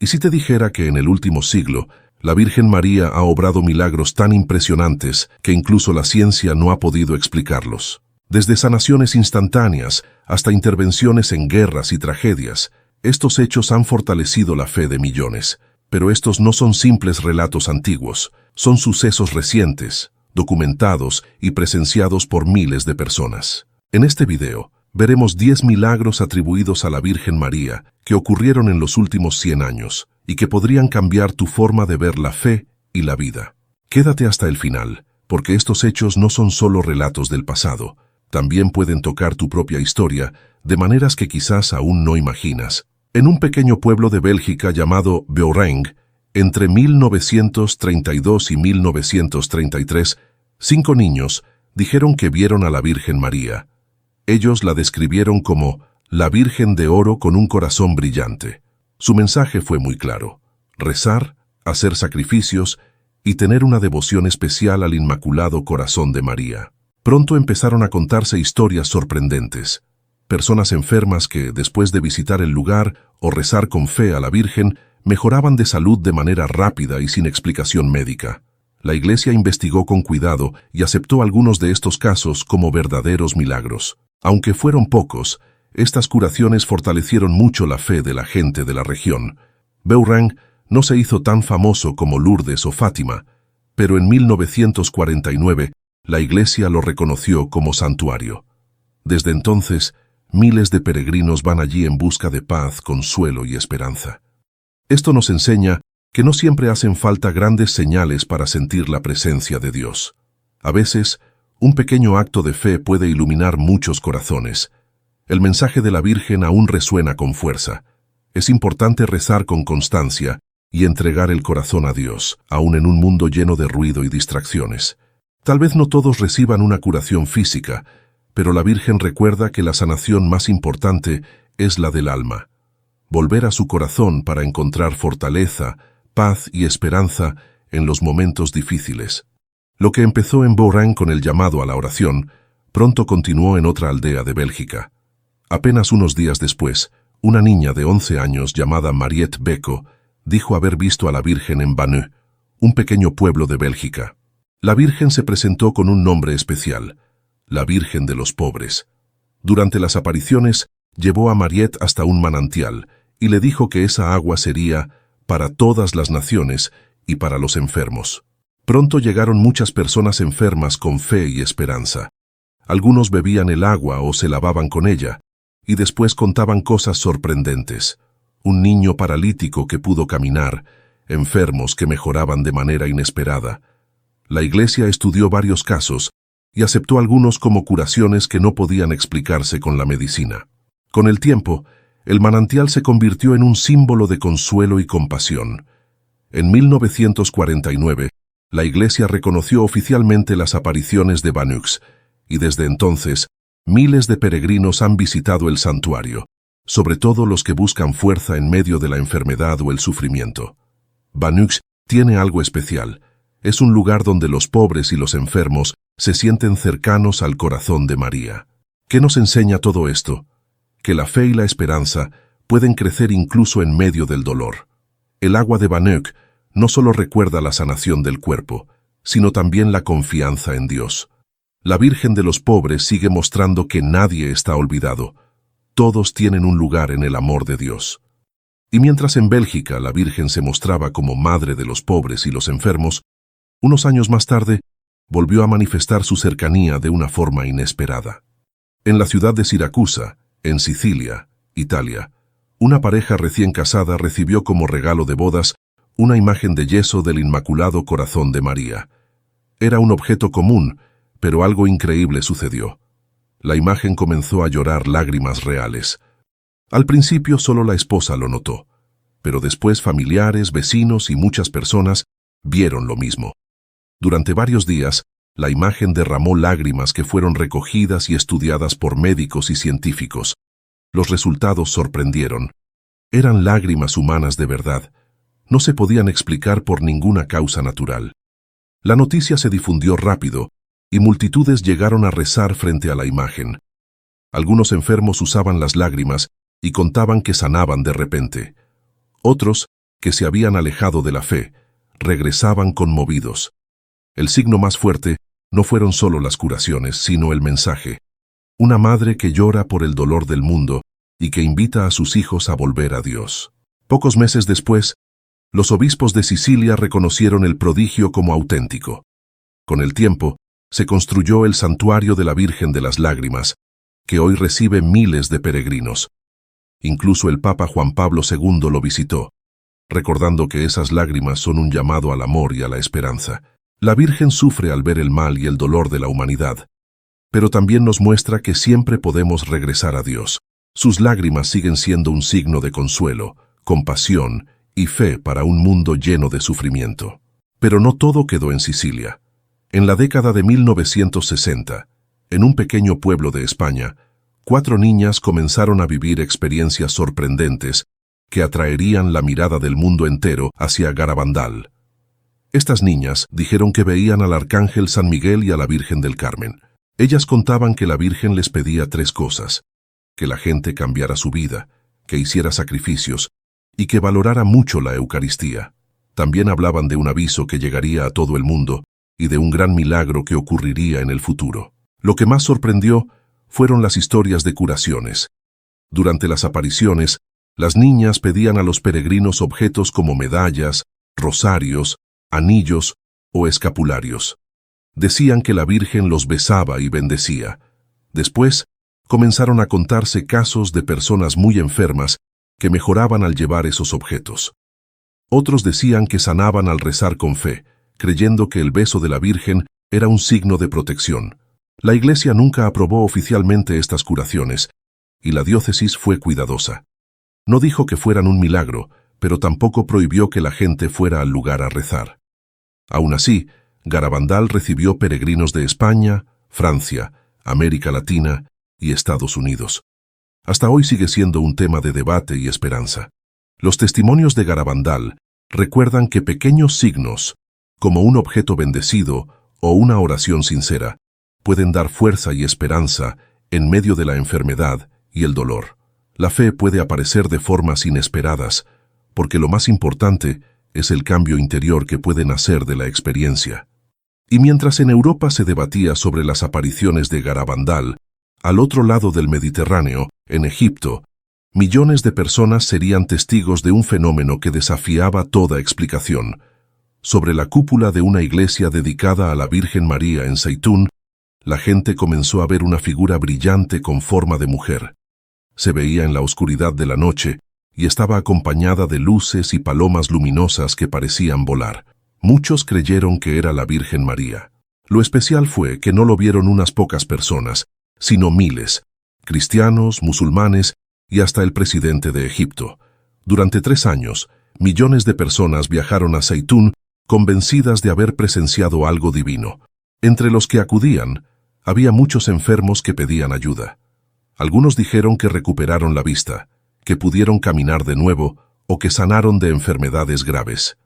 si te dijera que en el último siglo, la Virgen María ha obrado milagros tan impresionantes que incluso la ciencia no ha podido explicarlos? Desde sanaciones instantáneas hasta intervenciones en guerras y tragedias, estos hechos han fortalecido la fe de millones. Pero estos no son simples relatos antiguos, son sucesos recientes, documentados y presenciados por miles de personas. En este video, veremos 10 milagros atribuidos a la Virgen María que ocurrieron en los últimos 100 años y que podrían cambiar tu forma de ver la fe y la vida. Quédate hasta el final, porque estos hechos no son solo relatos del pasado, también pueden tocar tu propia historia de maneras que quizás aún no imaginas. En un pequeño pueblo de Bélgica llamado Beauraing, entre 1932 y 1933, 5 niños dijeron que vieron a la Virgen María. Ellos la describieron como la Virgen de Oro con un corazón brillante. Su mensaje fue muy claro: rezar, hacer sacrificios y tener una devoción especial al Inmaculado Corazón de María. Pronto empezaron a contarse historias sorprendentes. Personas enfermas que, después de visitar el lugar o rezar con fe a la Virgen, mejoraban de salud de manera rápida y sin explicación médica. La Iglesia investigó con cuidado y aceptó algunos de estos casos como verdaderos milagros. Aunque fueron pocos, estas curaciones fortalecieron mucho la fe de la gente de la región. Beauraing no se hizo tan famoso como Lourdes o Fátima, pero en 1949 la Iglesia lo reconoció como santuario. Desde entonces, miles de peregrinos van allí en busca de paz, consuelo y esperanza. Esto nos enseña que no siempre hacen falta grandes señales para sentir la presencia de Dios. A veces, un pequeño acto de fe puede iluminar muchos corazones. El mensaje de la Virgen aún resuena con fuerza. Es importante rezar con constancia y entregar el corazón a Dios, aún en un mundo lleno de ruido y distracciones. Tal vez no todos reciban una curación física, pero la Virgen recuerda que la sanación más importante es la del alma. Volver a su corazón para encontrar fortaleza, paz y esperanza en los momentos difíciles. Lo que empezó en Beauraing con el llamado a la oración, pronto continuó en otra aldea de Bélgica. Apenas unos días después, una niña de 11 años llamada Mariette Becco dijo haber visto a la Virgen en Banu, un pequeño pueblo de Bélgica. La Virgen se presentó con un nombre especial: la Virgen de los Pobres. Durante las apariciones, llevó a Mariette hasta un manantial y le dijo que esa agua sería para todas las naciones y para los enfermos. Pronto llegaron muchas personas enfermas con fe y esperanza. Algunos bebían el agua o se lavaban con ella, y después contaban cosas sorprendentes. Un niño paralítico que pudo caminar, enfermos que mejoraban de manera inesperada. La Iglesia estudió varios casos y aceptó algunos como curaciones que no podían explicarse con la medicina. Con el tiempo, el manantial se convirtió en un símbolo de consuelo y compasión. En 1949, la Iglesia reconoció oficialmente las apariciones de Banux, y desde entonces, miles de peregrinos han visitado el santuario, sobre todo los que buscan fuerza en medio de la enfermedad o el sufrimiento. Banux tiene algo especial. Es un lugar donde los pobres y los enfermos se sienten cercanos al corazón de María. ¿Qué nos enseña todo esto? Que la fe y la esperanza pueden crecer incluso en medio del dolor. El agua de Banux no solo recuerda la sanación del cuerpo, sino también la confianza en Dios. La Virgen de los Pobres sigue mostrando que nadie está olvidado. Todos tienen un lugar en el amor de Dios. Y mientras en Bélgica la Virgen se mostraba como madre de los pobres y los enfermos, unos años más tarde volvió a manifestar su cercanía de una forma inesperada. En la ciudad de Siracusa, en Sicilia, Italia, una pareja recién casada recibió como regalo de bodas una imagen de yeso del Inmaculado Corazón de María. Era un objeto común, pero algo increíble sucedió. La imagen comenzó a llorar lágrimas reales. Al principio solo la esposa lo notó, pero después familiares, vecinos y muchas personas vieron lo mismo. Durante varios días, la imagen derramó lágrimas que fueron recogidas y estudiadas por médicos y científicos. Los resultados sorprendieron. Eran lágrimas humanas de verdad. No se podían explicar por ninguna causa natural. La noticia se difundió rápido y multitudes llegaron a rezar frente a la imagen. Algunos enfermos usaban las lágrimas y contaban que sanaban de repente. Otros que se habían alejado de la fe, regresaban conmovidos. El signo más fuerte no fueron solo las curaciones, sino el mensaje. Una madre que llora por el dolor del mundo y que invita a sus hijos a volver a Dios. Pocos meses después, los obispos de Sicilia reconocieron el prodigio como auténtico. Con el tiempo, se construyó el Santuario de la Virgen de las Lágrimas, que hoy recibe miles de peregrinos. Incluso el Papa Juan Pablo II lo visitó, recordando que esas lágrimas son un llamado al amor y a la esperanza. La Virgen sufre al ver el mal y el dolor de la humanidad, pero también nos muestra que siempre podemos regresar a Dios. Sus lágrimas siguen siendo un signo de consuelo, compasión y fe para un mundo lleno de sufrimiento. Pero no todo quedó en Sicilia. En la década de 1960, en un pequeño pueblo de España, 4 niñas comenzaron a vivir experiencias sorprendentes que atraerían la mirada del mundo entero hacia Garabandal. Estas niñas dijeron que veían al Arcángel San Miguel y a la Virgen del Carmen. Ellas contaban que la Virgen les pedía 3 cosas: que la gente cambiara su vida, que hiciera sacrificios y que valorara mucho la Eucaristía. También hablaban de un aviso que llegaría a todo el mundo y de un gran milagro que ocurriría en el futuro. Lo que más sorprendió fueron las historias de curaciones. Durante las apariciones, las niñas pedían a los peregrinos objetos como medallas, rosarios, anillos o escapularios. Decían que la Virgen los besaba y bendecía. Después, comenzaron a contarse casos de personas muy enfermas que mejoraban al llevar esos objetos. Otros decían que sanaban al rezar con fe, creyendo que el beso de la Virgen era un signo de protección. La Iglesia nunca aprobó oficialmente estas curaciones, y la diócesis fue cuidadosa. No dijo que fueran un milagro, pero tampoco prohibió que la gente fuera al lugar a rezar. Aún así, Garabandal recibió peregrinos de España, Francia, América Latina y Estados Unidos. Hasta hoy sigue siendo un tema de debate y esperanza. Los testimonios de Garabandal recuerdan que pequeños signos, como un objeto bendecido o una oración sincera, pueden dar fuerza y esperanza en medio de la enfermedad y el dolor. La fe puede aparecer de formas inesperadas, porque lo más importante es el cambio interior que puede nacer de la experiencia. Y mientras en Europa se debatía sobre las apariciones de Garabandal, al otro lado del Mediterráneo, en Egipto, millones de personas serían testigos de un fenómeno que desafiaba toda explicación. Sobre la cúpula de una iglesia dedicada a la Virgen María en Zeitún, la gente comenzó a ver una figura brillante con forma de mujer. Se veía en la oscuridad de la noche y estaba acompañada de luces y palomas luminosas que parecían volar. Muchos creyeron que era la Virgen María. Lo especial fue que no lo vieron unas pocas personas, sino miles, cristianos, musulmanes y hasta el presidente de Egipto. Durante 3 años, millones de personas viajaron a Zeitún convencidas de haber presenciado algo divino. Entre los que acudían, había muchos enfermos que pedían ayuda. Algunos dijeron que recuperaron la vista, que pudieron caminar de nuevo o que sanaron de enfermedades graves.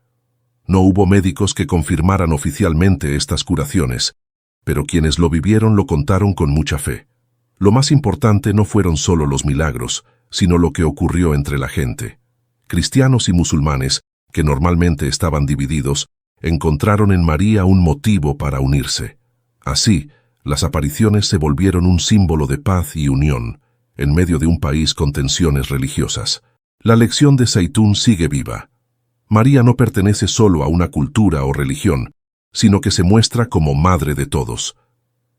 No hubo médicos que confirmaran oficialmente estas curaciones, pero quienes lo vivieron lo contaron con mucha fe. Lo más importante no fueron solo los milagros, sino lo que ocurrió entre la gente. Cristianos y musulmanes, que normalmente estaban divididos, encontraron en María un motivo para unirse. Así, las apariciones se volvieron un símbolo de paz y unión, en medio de un país con tensiones religiosas. La lección de Zeitún sigue viva. María no pertenece solo a una cultura o religión, sino que se muestra como madre de todos.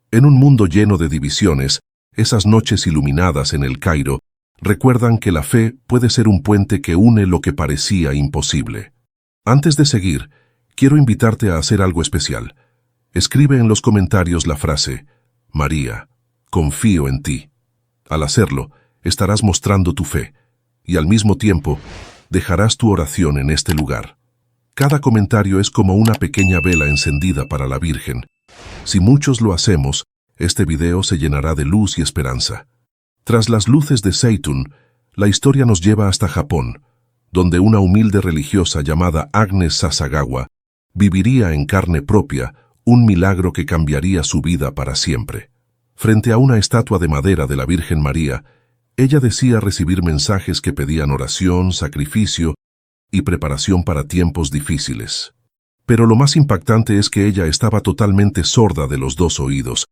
En un mundo lleno de divisiones, esas noches iluminadas en el Cairo recuerdan que la fe puede ser un puente que une lo que parecía imposible. Antes de seguir, quiero invitarte a hacer algo especial. Escribe en los comentarios la frase: María, confío en ti. Al hacerlo, estarás mostrando tu fe, y al mismo tiempo, dejarás tu oración en este lugar. Cada comentario es como una pequeña vela encendida para la Virgen. Si muchos lo hacemos, este video se llenará de luz y esperanza. Tras las luces de Zeitún, la historia nos lleva hasta Japón, donde una humilde religiosa llamada Agnes Sasagawa viviría en carne propia un milagro que cambiaría su vida para siempre. Frente a una estatua de madera de la Virgen María, ella decía recibir mensajes que pedían oración, sacrificio y preparación para tiempos difíciles. Pero lo más impactante es que ella estaba totalmente sorda de los dos oídos,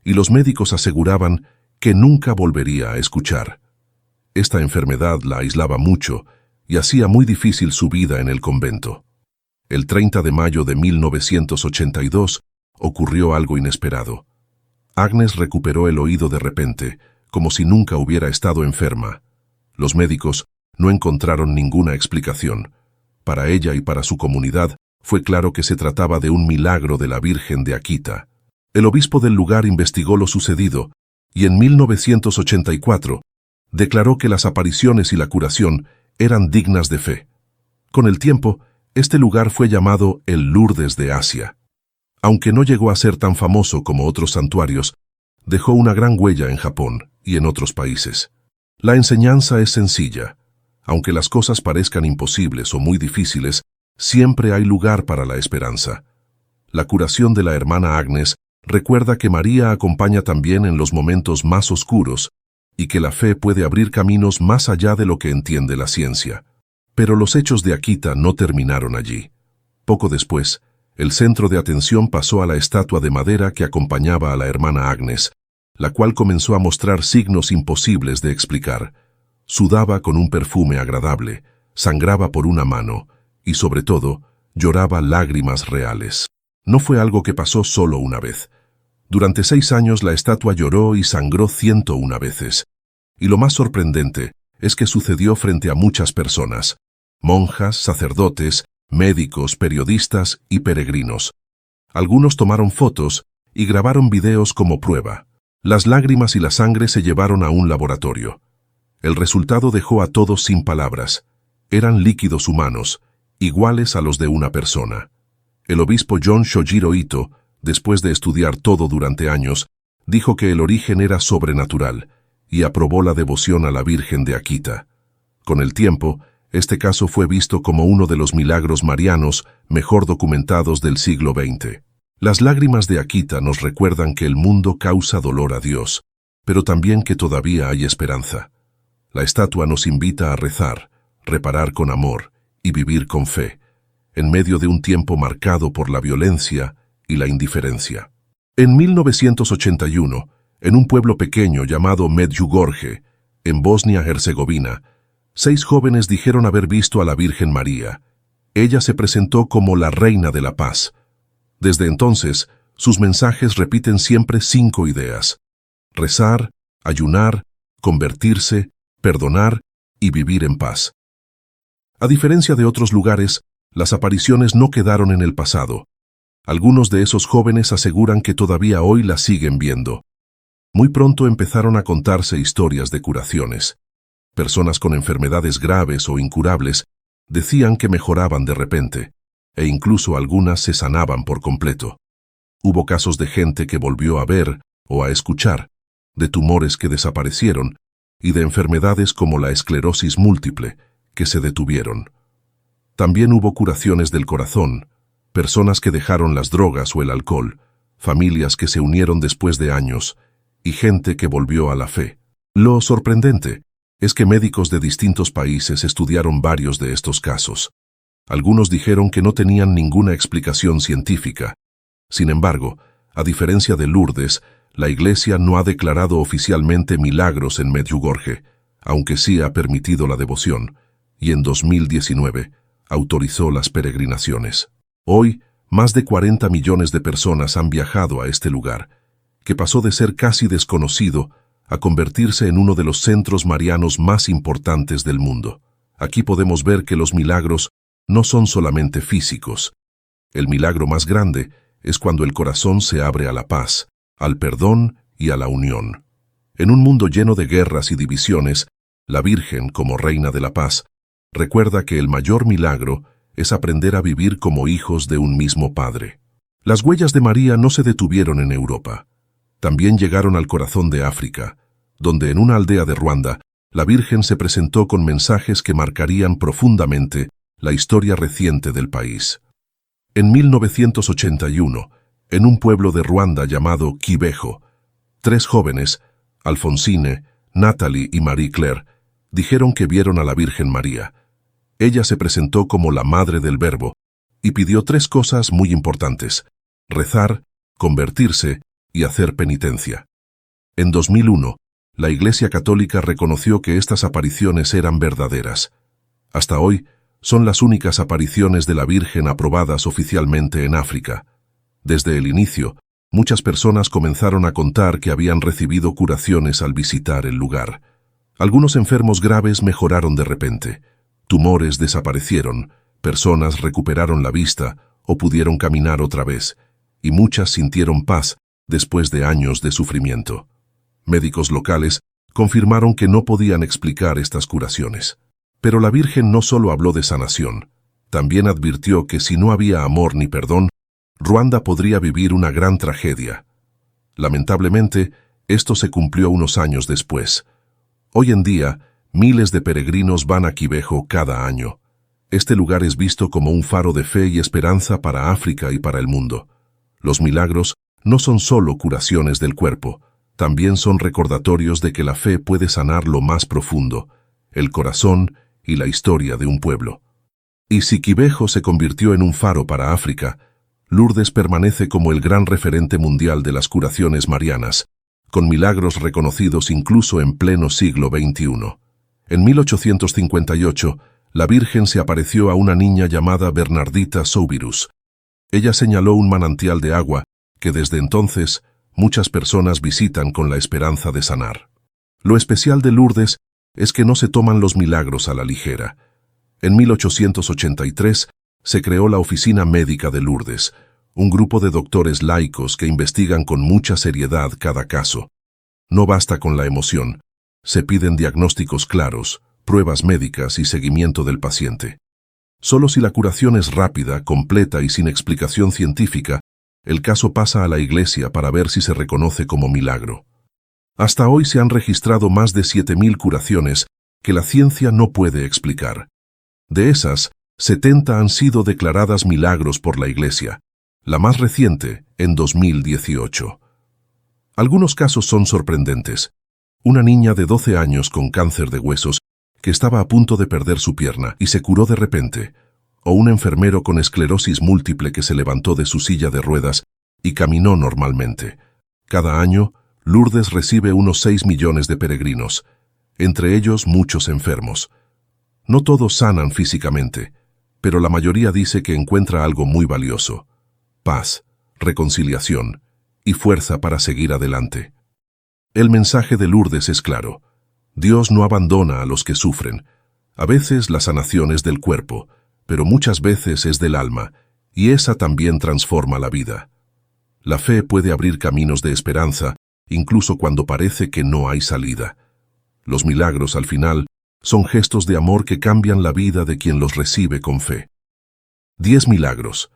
y los médicos aseguraban que nunca volvería a escuchar. Esta enfermedad la aislaba mucho y hacía muy difícil su vida en el convento. El 30 de mayo de 1982 ocurrió algo inesperado. Agnes recuperó el oído de repente, como si nunca hubiera estado enferma. Los médicos no encontraron ninguna explicación. Para ella y para su comunidad fue claro que se trataba de un milagro de la Virgen de Akita. El obispo del lugar investigó lo sucedido y en 1984 declaró que las apariciones y la curación eran dignas de fe. Con el tiempo, este lugar fue llamado el Lourdes de Asia. Aunque no llegó a ser tan famoso como otros santuarios, dejó una gran huella en Japón y en otros países. La enseñanza es sencilla. Aunque las cosas parezcan imposibles o muy difíciles, siempre hay lugar para la esperanza. La curación de la hermana Agnes recuerda que María acompaña también en los momentos más oscuros y que la fe puede abrir caminos más allá de lo que entiende la ciencia. Pero los hechos de Akita no terminaron allí. Poco después, el centro de atención pasó a la estatua de madera que acompañaba a la hermana Agnes, la cual comenzó a mostrar signos imposibles de explicar. Sudaba con un perfume agradable, sangraba por una mano y, sobre todo, lloraba lágrimas reales. No fue algo que pasó solo una vez. Durante 6 años la estatua lloró y sangró 101 veces. Y lo más sorprendente es que sucedió frente a muchas personas: monjas, sacerdotes, médicos, periodistas y peregrinos. Algunos tomaron fotos y grabaron videos como prueba. Las lágrimas y la sangre se llevaron a un laboratorio. El resultado dejó a todos sin palabras. Eran líquidos humanos, iguales a los de una persona. El obispo John Shojiro Ito, después de estudiar todo durante años, dijo que el origen era sobrenatural y aprobó la devoción a la Virgen de Akita. Con el tiempo, este caso fue visto como uno de los milagros marianos mejor documentados del siglo XX. Las lágrimas de Akita nos recuerdan que el mundo causa dolor a Dios, pero también que todavía hay esperanza. La estatua nos invita a rezar, reparar con amor y vivir con fe, en medio de un tiempo marcado por la violencia y la indiferencia. En 1981, en un pueblo pequeño llamado Medjugorje, en Bosnia-Herzegovina, 6 jóvenes dijeron haber visto a la Virgen María. Ella se presentó como la Reina de la Paz. Desde entonces, sus mensajes repiten siempre 5 ideas: rezar, ayunar, convertirse, perdonar y vivir en paz. A diferencia de otros lugares, las apariciones no quedaron en el pasado. Algunos de esos jóvenes aseguran que todavía hoy las siguen viendo. Muy pronto empezaron a contarse historias de curaciones. Personas con enfermedades graves o incurables decían que mejoraban de repente, e incluso algunas se sanaban por completo. Hubo casos de gente que volvió a ver o a escuchar, de tumores que desaparecieron y de enfermedades como la esclerosis múltiple que se detuvieron. También hubo curaciones del corazón, personas que dejaron las drogas o el alcohol, familias que se unieron después de años y gente que volvió a la fe. Lo sorprendente es que médicos de distintos países estudiaron varios de estos casos. Algunos dijeron que no tenían ninguna explicación científica. Sin embargo, a diferencia de Lourdes, la Iglesia no ha declarado oficialmente milagros en Medjugorje, aunque sí ha permitido la devoción, y en 2019 autorizó las peregrinaciones. Hoy, más de 40 millones de personas han viajado a este lugar, que pasó de ser casi desconocido a convertirse en uno de los centros marianos más importantes del mundo. Aquí podemos ver que los milagros no son solamente físicos. El milagro más grande es cuando el corazón se abre a la paz, al perdón y a la unión. En un mundo lleno de guerras y divisiones, la Virgen, como Reina de la Paz, recuerda que el mayor milagro es aprender a vivir como hijos de un mismo Padre. Las huellas de María no se detuvieron en Europa. También llegaron al corazón de África, donde en una aldea de Ruanda, la Virgen se presentó con mensajes que marcarían profundamente la historia reciente del país. En 1981, en un pueblo de Ruanda llamado Kibeho, 3 jóvenes, Alfonsine, Natalie y Marie Claire, dijeron que vieron a la Virgen María. Ella se presentó como la madre del Verbo y pidió 3 cosas muy importantes: rezar, convertirse y hacer penitencia. En 2001, la Iglesia Católica reconoció que estas apariciones eran verdaderas. Hasta hoy, son las únicas apariciones de la Virgen aprobadas oficialmente en África. Desde el inicio, muchas personas comenzaron a contar que habían recibido curaciones al visitar el lugar. Algunos enfermos graves mejoraron de repente, tumores desaparecieron, personas recuperaron la vista o pudieron caminar otra vez, y muchas sintieron paz después de años de sufrimiento. Médicos locales confirmaron que no podían explicar estas curaciones. Pero la Virgen no solo habló de sanación, también advirtió que si no había amor ni perdón, Ruanda podría vivir una gran tragedia. Lamentablemente, esto se cumplió unos años después. Hoy en día, miles de peregrinos van a Kibeho cada año. Este lugar es visto como un faro de fe y esperanza para África y para el mundo. Los milagros no son solo curaciones del cuerpo, también son recordatorios de que la fe puede sanar lo más profundo, el corazón y la historia de un pueblo. Y si Kibeho se convirtió en un faro para África, Lourdes permanece como el gran referente mundial de las curaciones marianas, con milagros reconocidos incluso en pleno siglo XXI. En 1858, la Virgen se apareció a una niña llamada Bernardita Soubirous. Ella señaló un manantial de agua que desde entonces muchas personas visitan con la esperanza de sanar. Lo especial de Lourdes es que no se toman los milagros a la ligera. En 1883 se creó la Oficina Médica de Lourdes, un grupo de doctores laicos que investigan con mucha seriedad cada caso. No basta con la emoción, se piden diagnósticos claros, pruebas médicas y seguimiento del paciente. Solo si la curación es rápida, completa y sin explicación científica, el caso pasa a la Iglesia para ver si se reconoce como milagro. Hasta hoy se han registrado más de 7.000 curaciones que la ciencia no puede explicar. De esas, 70 han sido declaradas milagros por la Iglesia, la más reciente en 2018. Algunos casos son sorprendentes. Una niña de 12 años con cáncer de huesos que estaba a punto de perder su pierna y se curó de repente, o un enfermero con esclerosis múltiple que se levantó de su silla de ruedas y caminó normalmente. Cada año, Lourdes recibe unos 6 millones de peregrinos, entre ellos muchos enfermos. No todos sanan físicamente, pero la mayoría dice que encuentra algo muy valioso: paz, reconciliación y fuerza para seguir adelante. El mensaje de Lourdes es claro: Dios no abandona a los que sufren. A veces la sanación es del cuerpo, pero muchas veces es del alma, y esa también transforma la vida. La fe puede abrir caminos de esperanza, incluso cuando parece que no hay salida. Los milagros, al final, son gestos de amor que cambian la vida de quien los recibe con fe. 10 milagros,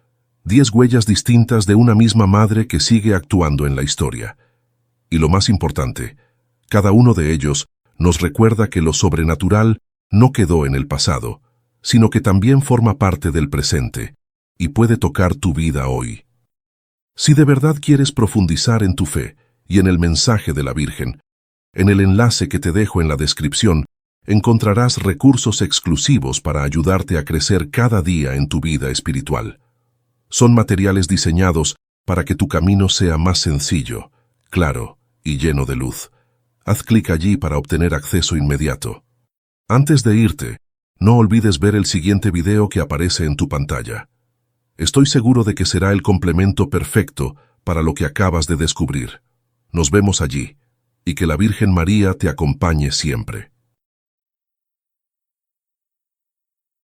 10 huellas distintas de una misma madre que sigue actuando en la historia. Y lo más importante, cada uno de ellos nos recuerda que lo sobrenatural no quedó en el pasado, sino que también forma parte del presente y puede tocar tu vida hoy. Si de verdad quieres profundizar en tu fe y en el mensaje de la Virgen, en el enlace que te dejo en la descripción, encontrarás recursos exclusivos para ayudarte a crecer cada día en tu vida espiritual. Son materiales diseñados para que tu camino sea más sencillo, claro y lleno de luz. Haz clic allí para obtener acceso inmediato. Antes de irte, no olvides ver el siguiente video que aparece en tu pantalla. Estoy seguro de que será el complemento perfecto para lo que acabas de descubrir. Nos vemos allí, y que la Virgen María te acompañe siempre.